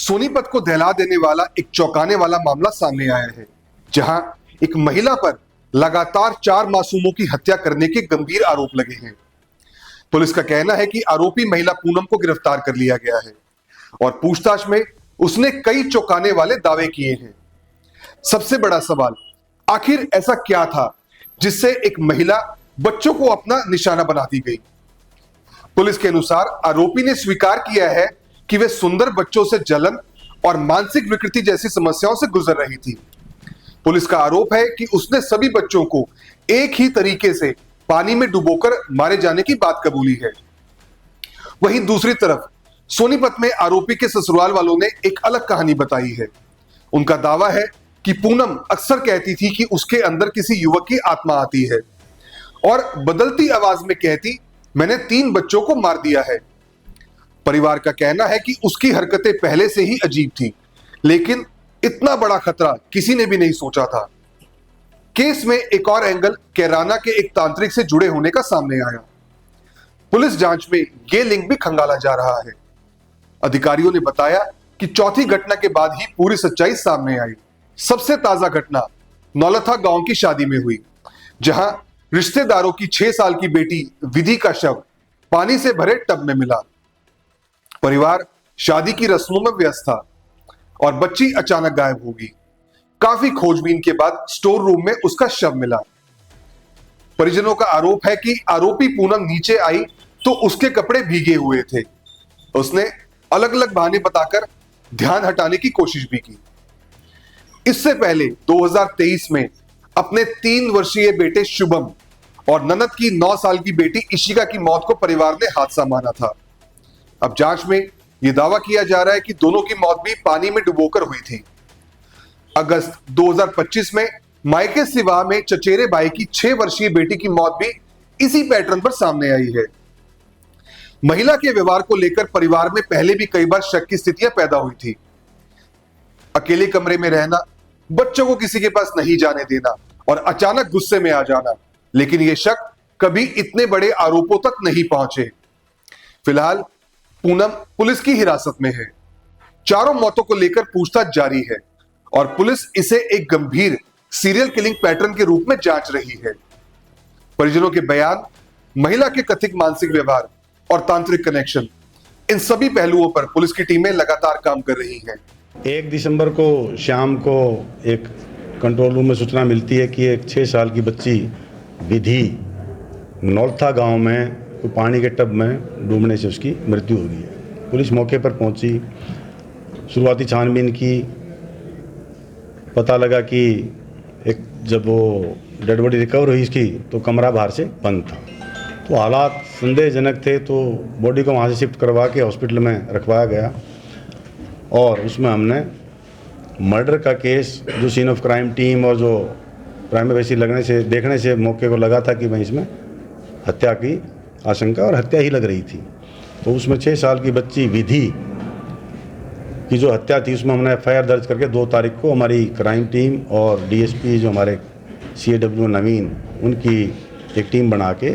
सोनीपत को दहला देने वाला एक चौंकाने वाला मामला सामने आया है, जहां एक महिला पर लगातार 4 मासूमों की हत्या करने के गंभीर आरोप लगे हैं। पुलिस का कहना है कि आरोपी महिला पूनम को गिरफ्तार कर लिया गया है और पूछताछ में उसने कई चौंकाने वाले दावे किए हैं। सबसे बड़ा सवाल, आखिर ऐसा क्या था जिससे एक महिला बच्चों को अपना निशाना बनाती गई? पुलिस के अनुसार आरोपी ने स्वीकार किया है कि वे सुंदर बच्चों से जलन और मानसिक विकृति जैसी समस्याओं से गुजर रही थी। पुलिस का आरोप है कि उसने सभी बच्चों को एक ही तरीके से पानी में डुबोकर मारे जाने की बात कबूली है। वहीं दूसरी तरफ सोनीपत में आरोपी के ससुराल वालों ने एक अलग कहानी बताई है। उनका दावा है कि पूनम अक्सर कहती थी कि उसके अंदर किसी युवक की आत्मा आती है और बदलती आवाज में कहती, मैंने 3 बच्चों को मार दिया है। परिवार का कहना है कि उसकी हरकतें पहले से ही अजीब थी, लेकिन इतना बड़ा खतरा किसी ने भी नहीं सोचा था। केस में एक और एंगल कैराना के एक तांत्रिक से जुड़े होने का सामने आया। पुलिस जांच में यह लिंक भी खंगाला जा रहा है। अधिकारियों ने बताया कि चौथी घटना के बाद ही पूरी सच्चाई सामने आई। सबसे ताजा घटना नौलथा गांव की शादी में हुई, जहां रिश्तेदारों की 6 साल की बेटी विधि का शव पानी से भरे टब में मिला। परिवार शादी की रस्मों में व्यस्त था और बच्ची अचानक गायब हो गई। काफी खोजबीन के बाद स्टोर रूम में उसका शव मिला। परिजनों का आरोप है कि आरोपी पूनम नीचे आई तो उसके कपड़े भीगे हुए थे। उसने अलग अलग बहाने बताकर ध्यान हटाने की कोशिश भी की। इससे पहले 2023 में अपने 3 वर्षीय बेटे शुभम और ननद की 9 साल की बेटी इशिका की मौत को परिवार ने हादसा माना था। अब जांच में यह दावा किया जा रहा है कि दोनों की मौत भी पानी में डुबोकर हुई थी। अगस्त 2025 में मायके सिवा में चचेरे भाई की 6 वर्षीय बेटी की मौत भी इसी पैटर्न पर सामने आई है। महिला के व्यवहार को लेकर परिवार में पहले भी कई बार शक की स्थितियां पैदा हुई थी। अकेले कमरे में रहना, बच्चों को किसी के पास नहीं जाने देना और अचानक गुस्से में आ जाना, लेकिन यह शक कभी इतने बड़े आरोपों तक नहीं पहुंचे। फिलहाल पूनम पुलिस की हिरासत में है। चारों मौतों को लेकर पूछताछ जारी है और पुलिस इसे एक गंभीर सीरियल किलिंग पैटर्न के रूप में जांच रही है। परिजनों के बयान, महिला के कथित मानसिक व्यवहार और तांत्रिक कनेक्शन, इन सभी पहलुओं पर पुलिस की टीमें लगातार काम कर रही हैं। 1 दिसंबर को शाम को एक कंट्रोल रूम में सूचना मिलती है कि एक 6 साल की बच्ची विधि नौलथा गांव में पानी के टब में डूबने से उसकी मृत्यु हो गई है। पुलिस मौके पर पहुंची, शुरुआती छानबीन की। पता लगा कि जब वो डेड बॉडी रिकवर हुई इसकी तो कमरा बाहर से बंद था, तो हालात संदेहजनक थे। तो बॉडी को वहाँ से शिफ्ट करवा के हॉस्पिटल में रखवाया गया और उसमें हमने मर्डर का केस, जो सीन ऑफ क्राइम टीम और जो प्राइमरी बेसिस देखने से मौके को लगा था कि भाई इसमें हत्या की आशंका और हत्या ही लग रही थी। तो उसमें 6 साल की बच्ची विधि की जो हत्या थी, उसमें हमने FIR दर्ज करके 2 तारीख को हमारी क्राइम टीम और DSP जो हमारे CAW नवीन, उनकी एक टीम बना के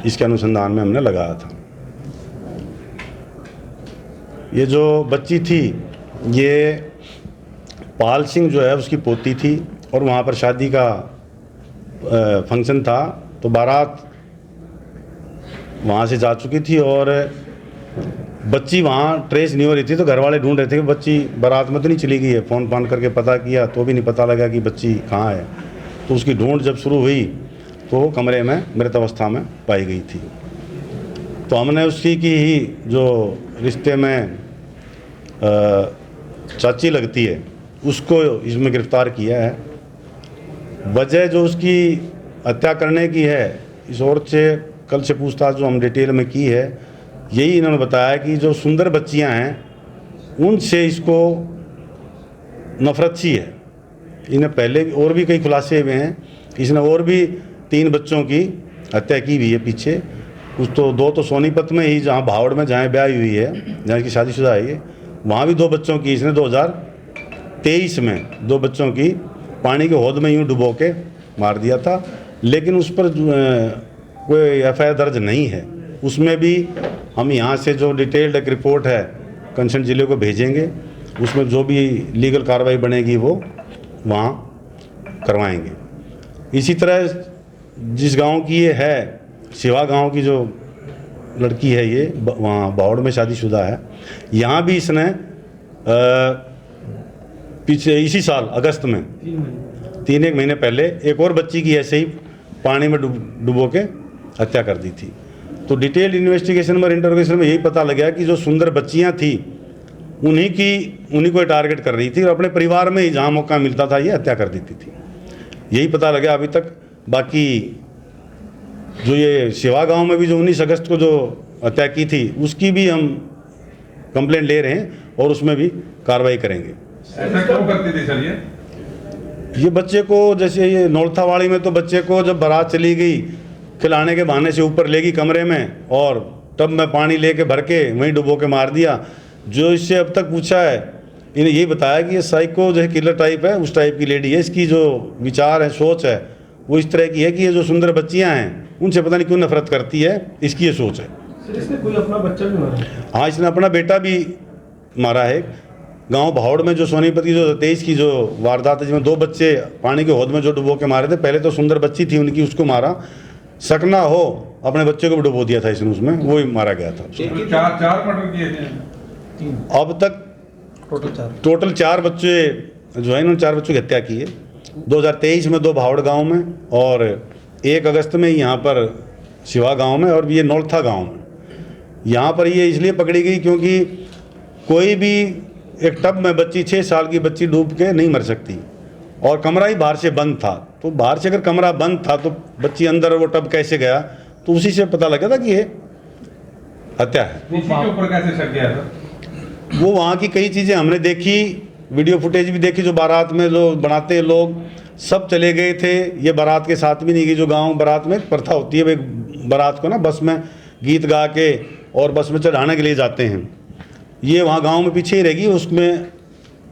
इसके अनुसंधान में हमने लगाया था। ये जो बच्ची थी, ये पाल सिंह जो है उसकी पोती थी और वहाँ पर शादी का फंक्शन था, तो बारात वहाँ से जा चुकी थी और बच्ची वहाँ ट्रेस नहीं हो रही थी। तो घर वाले ढूंढ रहे थे कि बच्ची बारात में तो नहीं चली गई है। फ़ोन करके पता किया तो भी नहीं पता लगा कि बच्ची कहाँ है। तो उसकी ढूंढ जब शुरू हुई तो वो कमरे में मृत अवस्था में पाई गई थी। तो हमने उसी की ही जो रिश्ते में चाची लगती है उसको इसमें गिरफ्तार किया है। वजह जो उसकी हत्या करने की है, इस औरत से कल से पूछताछ जो हम डिटेल में की है, यही इन्होंने बताया कि जो सुंदर बच्चियां हैं उनसे इसको नफरत सी है। इन्हें पहले और भी कई खुलासे हुए हैं। इसने और भी 3 बच्चों की हत्या की हुई है पीछे। कुछ तो 2 तो सोनीपत में ही, जहाँ भावड़ में जहाँ ब्याह हुई है, जहाँ इसकी शादीशुदा है, वहाँ भी 2 बच्चों की इसने 2023 में 2 बच्चों की पानी के हौद में यूँ डुबो के मार दिया था। लेकिन उस पर कोई FIR दर्ज नहीं है। उसमें भी हम यहाँ से जो डिटेल्ड एक रिपोर्ट है कंसर्न ज़िले को भेजेंगे, उसमें जो भी लीगल कार्रवाई बनेगी वो वहाँ करवाएंगे। इसी तरह जिस गांव की ये है, सिवा गांव की जो लड़की है, ये वहाँ बावड़ में शादीशुदा है, यहाँ भी इसने पीछे इसी साल अगस्त में 3 महीने पहले एक और बच्ची की ऐसे ही पानी में डुबो के हत्या कर दी थी। तो डिटेल इन्वेस्टिगेशन और इंटरोगेशन में यही पता लगा कि जो सुंदर बच्चियां थी उन्हीं को टारगेट कर रही थी और अपने परिवार में ही जहां मौका मिलता था ये हत्या कर देती थी। यही पता लगा अभी तक। बाकी जो ये सिवा गांव में भी जो 19 अगस्त को जो हत्या की थी उसकी भी हम कंप्लेंट ले रहे हैं और उसमें भी कार्रवाई करेंगे। ऐसा क्यों करती थी सर ये बच्चे को, जैसे ये नौलथावाड़ी में तो बच्चे को जब बारात चली गई खिलाने के बहाने से ऊपर ले गई कमरे में और टब में पानी लेके भर के वहीं डुबो के मार दिया। जो इससे अब तक पूछा है इन्हें यही बताया कि ये साइको जो है किलर टाइप है, उस टाइप की लेडी है। इसकी जो विचार है, सोच है वो इस तरह की है कि ये जो सुंदर बच्चियां हैं उनसे पता नहीं क्यों नफरत करती है, इसकी ये सोच है। सर इसने कोई अपना बच्चा भी मारा? हाँ, इसने अपना बेटा भी मारा है। गांव भावड़ में जो सोनीपत की जो 23 की जो वारदात है जिसमें 2 बच्चे पानी के हौद में जो डुबो के मारे थे, पहले तो सुंदर बच्ची थी उनकी, उसको मारा। शक ना हो अपने बच्चे को भी डुबो दिया था इसने, उसमें वो ही मारा गया था। चार मर्डर किए थे अब तक टोटल 4 बच्चे जो है इन्होंने 4 बच्चों की हत्या की है। 2023 में 2 भावड़ गांव में और 1 अगस्त में यहाँ पर सिवा गांव में और ये नौलथा गांव में। यहाँ पर ये इसलिए पकड़ी गई क्योंकि कोई भी एक टब में बच्ची 6 साल की बच्ची डूब के नहीं मर सकती और कमरा ही बाहर से बंद था। तो बाहर से अगर कमरा बंद था तो बच्ची अंदर वो टब कैसे गया, तो उसी से पता लगा था कि ये हत्या है। इसी के ऊपर कैसे शक गया था? वो वहाँ की कई चीज़ें हमने देखी, वीडियो फुटेज भी देखी, जो बारात में लोग बनाते हैं, लोग सब चले गए थे। ये बारात के साथ भी नहीं गई। जो गांव बारात में प्रथा होती है, वे बारात को ना बस में गीत गा के और बस में चढ़ाने के लिए जाते हैं, ये वहाँ गांव में पीछे ही रहेगी। उसमें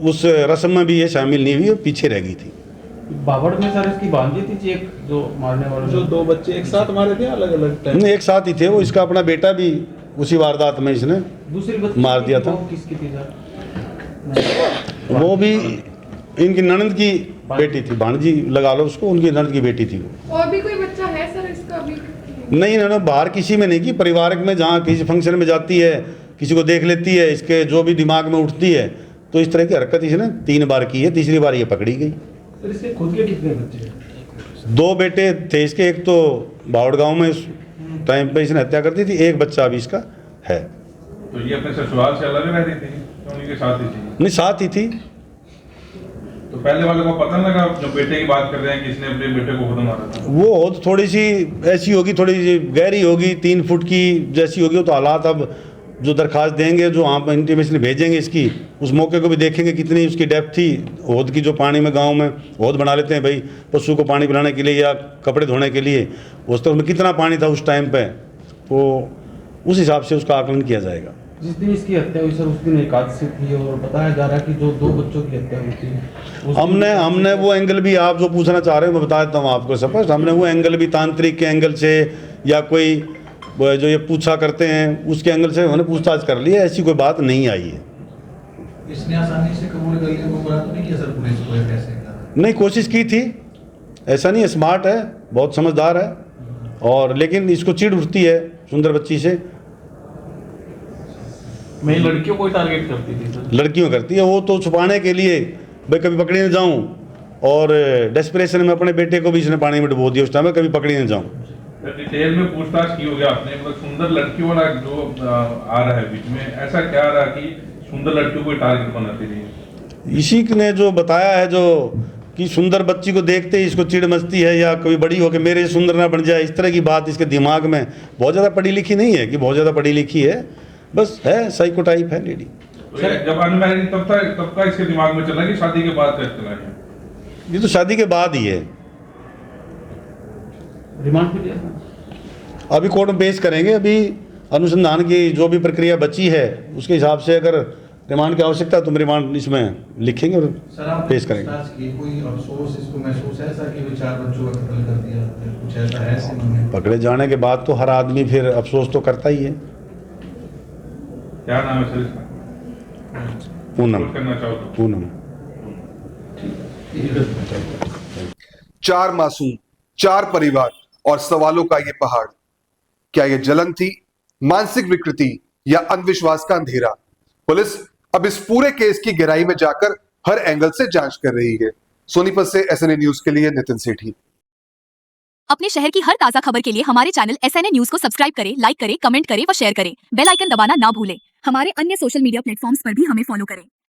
उस रस्म में भी ये शामिल नहीं हुई, वो पीछे रह गई थी। बावड़ में सर इसकी भांजी थी एक जो मारने वाले, जो 2 बच्चे एक साथ मारे थे अलग अलग टाइम? नहीं, एक साथ ही थे वो। इसका अपना बेटा भी उसी वारदात में इसने दूसरी बच्ची मार दिया था। वो किसकी थी सर? वो भी इनकी ननद की बेटी थी, भांजी लगा लो उसको, उनकी ननद की बेटी थी वो। और भी कोई बच्चा है सर इसका अभी? नहीं, इन्होंने बाहर किसी में नहीं की, परिवार में जहाँ किसी फंक्शन में जाती है, किसी को देख लेती है, इसके जो भी दिमाग में उठती है, तो इस तरह की हरकत इसने 3 बार की है। तीसरी बार ये पकड़ी गई। सर इसके खुद के कितने बच्चे हैं? 2 बेटे थे इसके। एक तो बावड़ गांव में इस टाइम पे इसने हत्या कर दी थी, एक बच्चा अभी इसका है। तो ये अपने ससुराल से अलग रहती थी, तो उन्हीं के साथ ही थी? नहीं, साथ ही थी। तो पहले वाले को पता लगा, जो बेटे की बात कर रहे हैं कि इसने अपने बेटे को खुद मारा था? वो हौद थोड़ी सी ऐसी होगी, थोड़ी सी गहरी होगी, 3 फुट की जैसी होगी। तो हालात अब जो दरखास्त देंगे, जो वहाँ पर इंटीमेशन भेजेंगे इसकी, उस मौके को भी देखेंगे कितनी उसकी डेप्थ थी हौद की। जो पानी में गांव में हौद बना लेते हैं भाई पशु को पानी पिलाने के लिए या कपड़े धोने के लिए, उस तरह में कितना पानी था उस टाइम पे, तो उस हिसाब से उसका आकलन किया जाएगा। जिस दिन इसकी हत्या हुई सर उस दिन एकादशी थी और बताया जा रहा है कि जो 2 बच्चों की हत्या हुई थी हमने वो एंगल भी, आप जो पूछना चाह रहे हो मैं बता देता हूँ आपको स्पष्ट। हमने वो एंगल भी तांत्रिक के एंगल से या कोई जो ये पूछा करते हैं उसके एंगल से हमने पूछताछ कर ली है। ऐसी कोई बात नहीं आई है। इसने आसानी से कबूल कर लिया, वो बात नहीं किया सर पुलिस को कैसे? नहीं, कोशिश की थी, ऐसा नहीं है। स्मार्ट है, बहुत समझदार है, और लेकिन इसको चिढ़ उठती है सुंदर बच्ची से। मैं लड़कियों को टारगेट करती थी सर। लड़कियों करती है वो तो छुपाने के लिए, भाई कभी पकड़ी न जाऊं, और डेस्परेशन में अपने बेटे को भी इसने पानी में डुबो दिया उस टाइम में, कभी पकड़ी न जाऊं। डिटेल में पूछताछ की होगी आपने? मतलब सुंदर लड़कियों वाला जो आ रहा है बीच में, ऐसा क्या रहा कि सुंदर लड़कियों को टारगेट बनाती रही? इसी ने जो बताया है, जो कि सुंदर बच्ची को देखते ही इसको चिढ़ मचती है, या कभी बड़ी हो के मेरे सुंदर ना बन जाए, इस तरह की बात इसके दिमाग में। बहुत ज़्यादा पढ़ी लिखी नहीं है कि बहुत ज़्यादा पढ़ी लिखी है, बस है साइको टाइप है लेडी। तो जब अनमैरिड तब का इसके दिमाग में चला कि शादी के बाद का चला है? ये तो शादी के बाद ही है। रिमांड भी लिया था? अभी कोर्ट में पेश करेंगे। अभी अनुसंधान की जो भी प्रक्रिया बची है उसके हिसाब से अगर रिमांड की आवश्यकता है तो हम रिमांड इसमें लिखेंगे और पेश करेंगे। कोई अफसोस इसको महसूस है सर कि 4 बच्चों का कत्ल कर दिया, कुछ ऐसा है इसके मन में? पकड़े जाने के बाद तो हर आदमी फिर अफसोस तो करता ही है। क्या नाम है सर इसका? पूनम करना चाहो तो पूनम। 4 मासूम, 4 परिवार और सवालों का ये पहाड़। क्या ये जलन थी, मानसिक विकृति या अंधविश्वास का अंधेरा? पुलिस अब इस पूरे केस की गहराई में जाकर हर एंगल से जांच कर रही है। सोनीपत से एसएनए न्यूज के लिए नितिन सेठी। अपने शहर की हर ताजा खबर के लिए हमारे चैनल एसएनए न्यूज को सब्सक्राइब करें, लाइक करें, कमेंट करें व शेयर करें। बेल आइकन दबाना ना भूलें। हमारे अन्य सोशल मीडिया प्लेटफॉर्म्स पर भी हमें फॉलो करें।